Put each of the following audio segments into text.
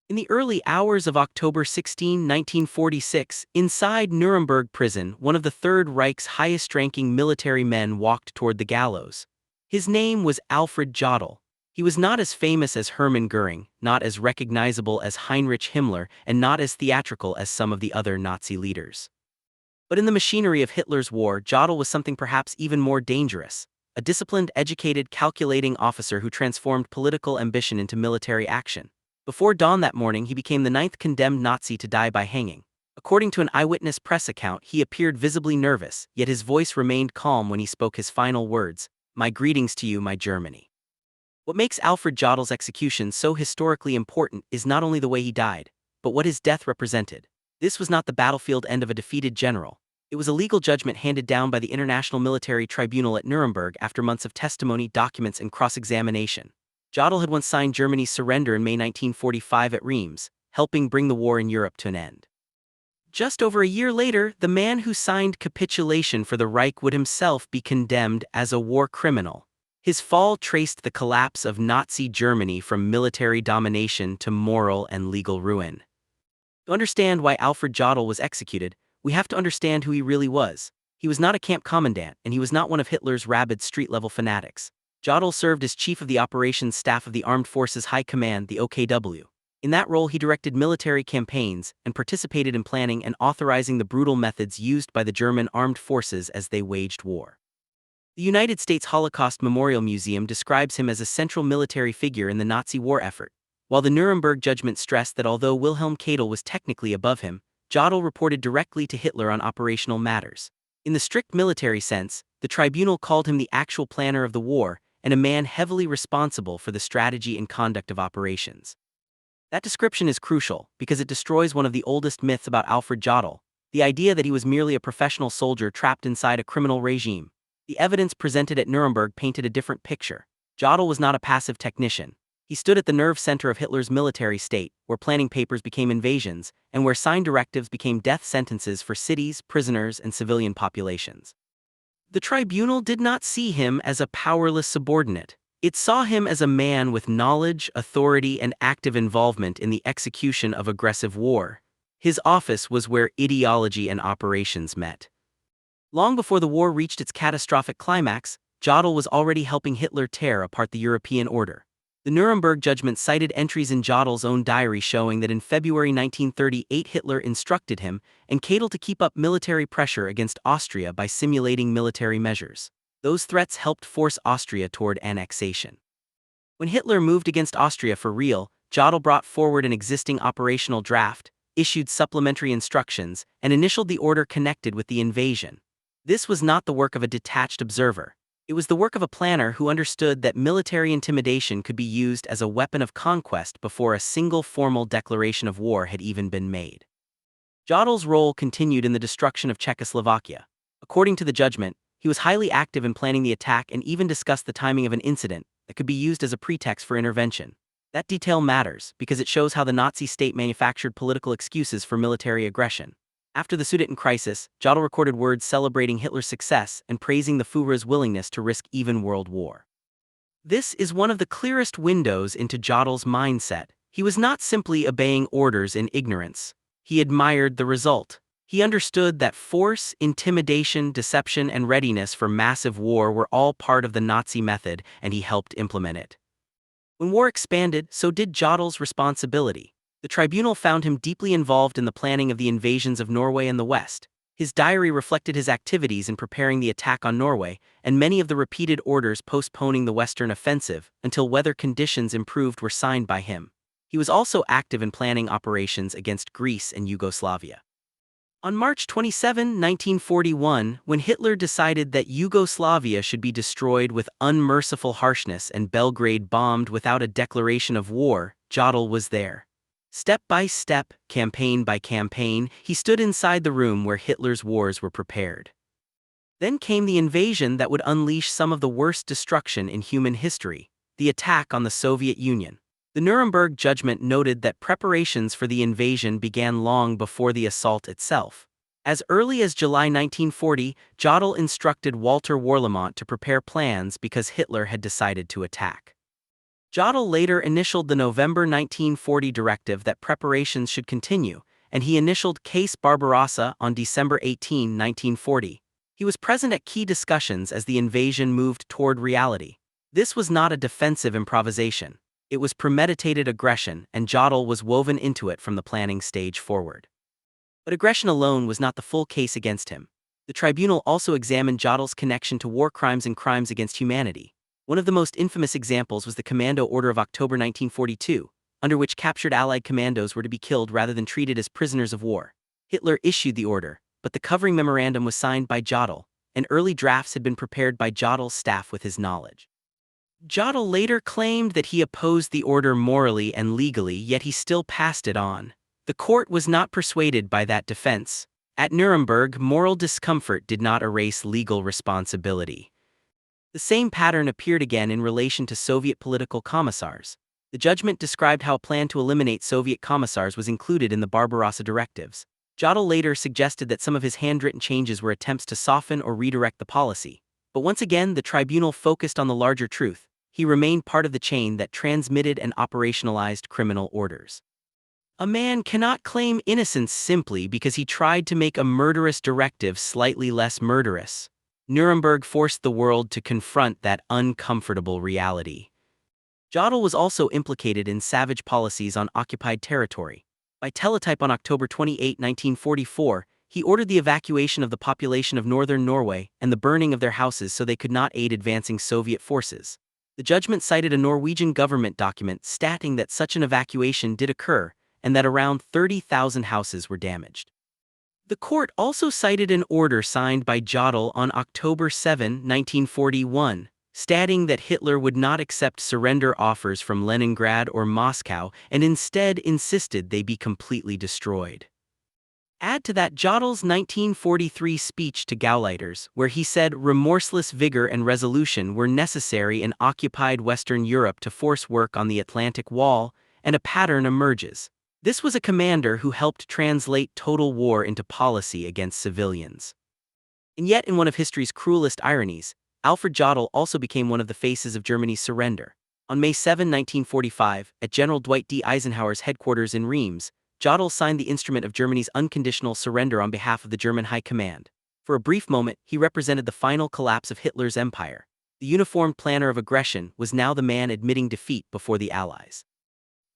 In the early hours of October 16, 1946, inside Nuremberg prison, one of the Third Reich's highest-ranking military men walked toward the gallows. His name was Alfred Jodl. He was not as famous as Hermann Göring, not as recognizable as Heinrich Himmler, and not as theatrical as some of the other Nazi leaders. But in the machinery of Hitler's war, Jodl was something perhaps even more dangerous. A disciplined, educated, calculating officer who transformed political ambition into military action. Before dawn that morning, he became the 9th condemned Nazi to die by hanging. According to an eyewitness press account, he appeared visibly nervous, yet his voice remained calm when he spoke his final words, "My greetings to you, my Germany." What makes Alfred Jodl's execution so historically important is not only the way he died, but what his death represented. This was not the battlefield end of a defeated general. It was a legal judgment handed down by the International Military Tribunal at Nuremberg after months of testimony, documents, and cross-examination. Jodl had once signed Germany's surrender in May 1945 at Reims, helping bring the war in Europe to an end. Just over a year later, the man who signed capitulation for the Reich would himself be condemned as a war criminal. His fall traced the collapse of Nazi Germany from military domination to moral and legal ruin. To understand why Alfred Jodl was executed, we have to understand who he really was. He was not a camp commandant, and he was not one of Hitler's rabid street-level fanatics. Jodl served as chief of the operations staff of the Armed Forces High Command, the OKW. In that role, he directed military campaigns and participated in planning and authorizing the brutal methods used by the German armed forces as they waged war. The United States Holocaust Memorial Museum describes him as a central military figure in the Nazi war effort, while the Nuremberg judgment stressed that although Wilhelm Keitel was technically above him, Jodl reported directly to Hitler on operational matters. In the strict military sense, the tribunal called him the actual planner of the war and a man heavily responsible for the strategy and conduct of operations. That description is crucial because it destroys one of the oldest myths about Alfred Jodl, the idea that he was merely a professional soldier trapped inside a criminal regime. The evidence presented at Nuremberg painted a different picture. Jodl was not a passive technician. He stood at the nerve center of Hitler's military state, where planning papers became invasions, and where signed directives became death sentences for cities, prisoners, and civilian populations. The tribunal did not see him as a powerless subordinate. It saw him as a man with knowledge, authority, and active involvement in the execution of aggressive war. His office was where ideology and operations met. Long before the war reached its catastrophic climax, Jodl was already helping Hitler tear apart the European order. The Nuremberg judgment cited entries in Jodl's own diary showing that in February 1938 Hitler instructed him and Keitel to keep up military pressure against Austria by simulating military measures. Those threats helped force Austria toward annexation. When Hitler moved against Austria for real, Jodl brought forward an existing operational draft, issued supplementary instructions, and initialed the order connected with the invasion. This was not the work of a detached observer. It was the work of a planner who understood that military intimidation could be used as a weapon of conquest before a single formal declaration of war had even been made. Jodl's role continued in the destruction of Czechoslovakia. According to the judgment, he was highly active in planning the attack and even discussed the timing of an incident that could be used as a pretext for intervention. That detail matters because it shows how the Nazi state manufactured political excuses for military aggression. After the Sudeten crisis, Jodl recorded words celebrating Hitler's success and praising the Führer's willingness to risk even world war. This is one of the clearest windows into Jodl's mindset. He was not simply obeying orders in ignorance. He admired the result. He understood that force, intimidation, deception, and readiness for massive war were all part of the Nazi method, and he helped implement it. When war expanded, so did Jodl's responsibility. The tribunal found him deeply involved in the planning of the invasions of Norway and the West. His diary reflected his activities in preparing the attack on Norway, and many of the repeated orders postponing the Western offensive until weather conditions improved were signed by him. He was also active in planning operations against Greece and Yugoslavia. On March 27, 1941, when Hitler decided that Yugoslavia should be destroyed with unmerciful harshness and Belgrade bombed without a declaration of war, Jodl was there. Step by step, campaign by campaign, he stood inside the room where Hitler's wars were prepared. Then came the invasion that would unleash some of the worst destruction in human history, the attack on the Soviet Union. The Nuremberg judgment noted that preparations for the invasion began long before the assault itself. As early as July 1940, Jodl instructed Walter Warlimont to prepare plans because Hitler had decided to attack. Jodl later initialed the November 1940 directive that preparations should continue, and he initialed Case Barbarossa on December 18, 1940. He was present at key discussions as the invasion moved toward reality. This was not a defensive improvisation. It was premeditated aggression, and Jodl was woven into it from the planning stage forward. But aggression alone was not the full case against him. The tribunal also examined Jodl's connection to war crimes and crimes against humanity. One of the most infamous examples was the Commando Order of October 1942, under which captured Allied commandos were to be killed rather than treated as prisoners of war. Hitler issued the order, but the covering memorandum was signed by Jodl, and early drafts had been prepared by Jodl's staff with his knowledge. Jodl later claimed that he opposed the order morally and legally, yet he still passed it on. The court was not persuaded by that defense. At Nuremberg, moral discomfort did not erase legal responsibility. The same pattern appeared again in relation to Soviet political commissars. The judgment described how a plan to eliminate Soviet commissars was included in the Barbarossa directives. Jodl later suggested that some of his handwritten changes were attempts to soften or redirect the policy. But once again, the tribunal focused on the larger truth. He remained part of the chain that transmitted and operationalized criminal orders. A man cannot claim innocence simply because he tried to make a murderous directive slightly less murderous. Nuremberg forced the world to confront that uncomfortable reality. Jodl was also implicated in savage policies on occupied territory. By teletype on October 28, 1944, he ordered the evacuation of the population of northern Norway and the burning of their houses so they could not aid advancing Soviet forces. The judgment cited a Norwegian government document stating that such an evacuation did occur, and that around 30,000 houses were damaged. The court also cited an order signed by Jodl on October 7, 1941, stating that Hitler would not accept surrender offers from Leningrad or Moscow and instead insisted they be completely destroyed. Add to that Jodl's 1943 speech to Gauleiters, where he said remorseless vigor and resolution were necessary in occupied Western Europe to force work on the Atlantic Wall, and a pattern emerges. This was a commander who helped translate total war into policy against civilians. And yet, in one of history's cruelest ironies, Alfred Jodl also became one of the faces of Germany's surrender. On May 7, 1945, at General Dwight D. Eisenhower's headquarters in Reims, Jodl signed the instrument of Germany's unconditional surrender on behalf of the German High Command. For a brief moment, he represented the final collapse of Hitler's empire. The uniformed planner of aggression was now the man admitting defeat before the Allies.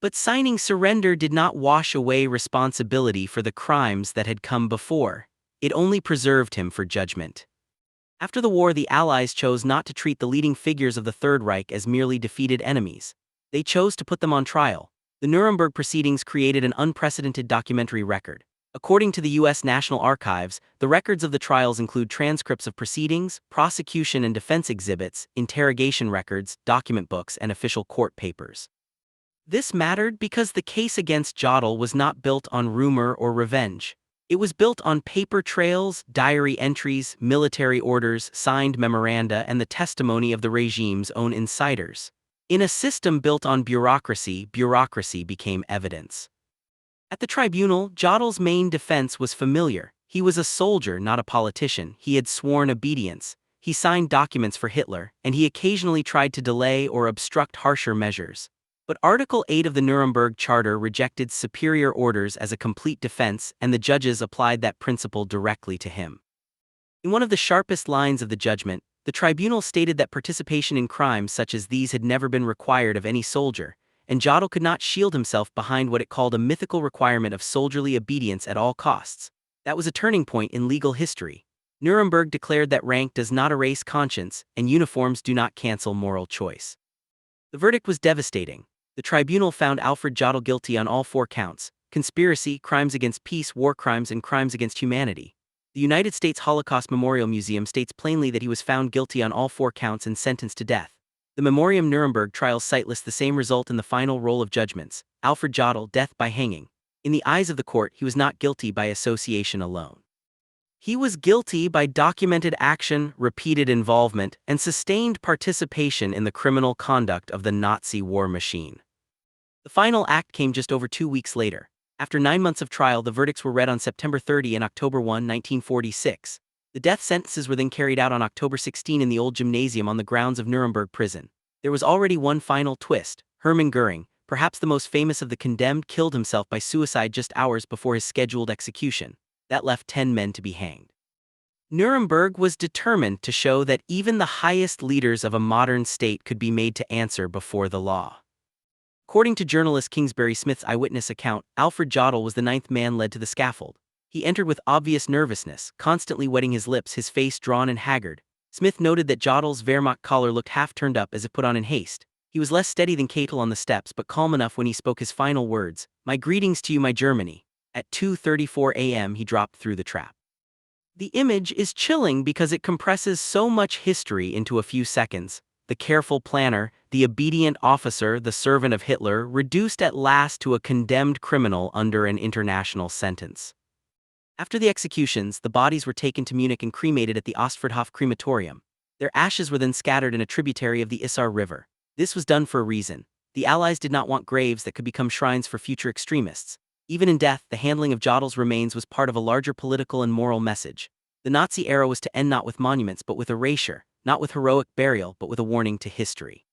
But signing surrender did not wash away responsibility for the crimes that had come before. It only preserved him for judgment. After the war, the Allies chose not to treat the leading figures of the Third Reich as merely defeated enemies. They chose to put them on trial. The Nuremberg proceedings created an unprecedented documentary record. According to the U.S. National Archives, the records of the trials include transcripts of proceedings, prosecution and defense exhibits, interrogation records, document books, and official court papers. This mattered because the case against Jodl was not built on rumor or revenge. It was built on paper trails, diary entries, military orders, signed memoranda, and the testimony of the regime's own insiders. In a system built on bureaucracy, bureaucracy became evidence. At the tribunal, Jodl's main defense was familiar. He was a soldier, not a politician. He had sworn obedience. He signed documents for Hitler, and he occasionally tried to delay or obstruct harsher measures. But Article 8 of the Nuremberg Charter rejected superior orders as a complete defense, and the judges applied that principle directly to him. In one of the sharpest lines of the judgment, the tribunal stated that participation in crimes such as these had never been required of any soldier, and Jodl could not shield himself behind what it called a mythical requirement of soldierly obedience at all costs. That was a turning point in legal history. Nuremberg declared that rank does not erase conscience, and uniforms do not cancel moral choice. The verdict was devastating. The tribunal found Alfred Jodl guilty on all 4 counts: conspiracy, crimes against peace, war crimes, and crimes against humanity. The United States Holocaust Memorial Museum states plainly that he was found guilty on all 4 counts and sentenced to death. The Memoriam Nuremberg Trials site lists the same result in the final roll of judgments: Alfred Jodl, death by hanging. In the eyes of the court, he was not guilty by association alone. He was guilty by documented action, repeated involvement, and sustained participation in the criminal conduct of the Nazi war machine. The final act came just over 2 weeks later. After 9 months of trial, the verdicts were read on September 30 and October 1, 1946. The death sentences were then carried out on October 16 in the old gymnasium on the grounds of Nuremberg prison. There was already one final twist. Hermann Göring, perhaps the most famous of the condemned, killed himself by suicide just hours before his scheduled execution. That left 10 men to be hanged. Nuremberg was determined to show that even the highest leaders of a modern state could be made to answer before the law. According to journalist Kingsbury Smith's eyewitness account, Alfred Jodl was the 9th man led to the scaffold. He entered with obvious nervousness, constantly wetting his lips, his face drawn and haggard. Smith noted that Jodl's Wehrmacht collar looked half turned up as if put on in haste. He was less steady than Keitel on the steps, but calm enough when he spoke his final words, "My greetings to you, my Germany." At 2:34 a.m. he dropped through the trap. The image is chilling because it compresses so much history into a few seconds. The careful planner, the obedient officer, the servant of Hitler, reduced at last to a condemned criminal under an international sentence. After the executions, the bodies were taken to Munich and cremated at the Ostfriedhof crematorium. Their ashes were then scattered in a tributary of the Isar River. This was done for a reason. The Allies did not want graves that could become shrines for future extremists. Even in death, the handling of Jodl's remains was part of a larger political and moral message. The Nazi era was to end not with monuments but with erasure, not with heroic burial but with a warning to history.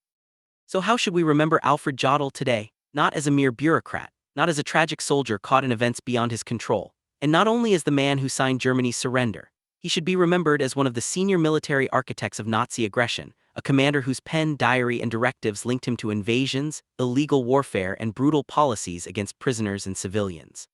So how should we remember Alfred Jodl today? Not as a mere bureaucrat, not as a tragic soldier caught in events beyond his control, and not only as the man who signed Germany's surrender. He should be remembered as one of the senior military architects of Nazi aggression, a commander whose pen, diary, and directives linked him to invasions, illegal warfare, and brutal policies against prisoners and civilians.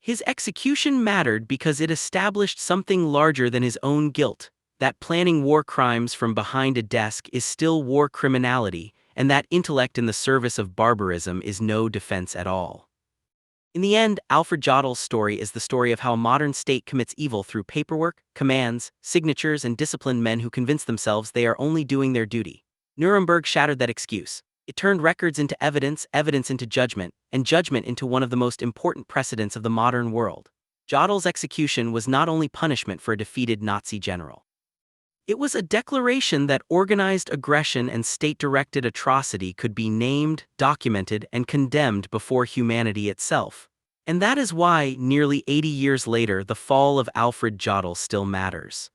His execution mattered because it established something larger than his own guilt, that planning war crimes from behind a desk is still war criminality, and that intellect in the service of barbarism is no defense at all. In the end, Alfred Jodl's story is the story of how a modern state commits evil through paperwork, commands, signatures, and disciplined men who convince themselves they are only doing their duty. Nuremberg shattered that excuse. It turned records into evidence, evidence into judgment, and judgment into one of the most important precedents of the modern world. Jodl's execution was not only punishment for a defeated Nazi general. It was a declaration that organized aggression and state-directed atrocity could be named, documented, and condemned before humanity itself. And that is why, nearly 80 years later, the fall of Alfred Jodl still matters.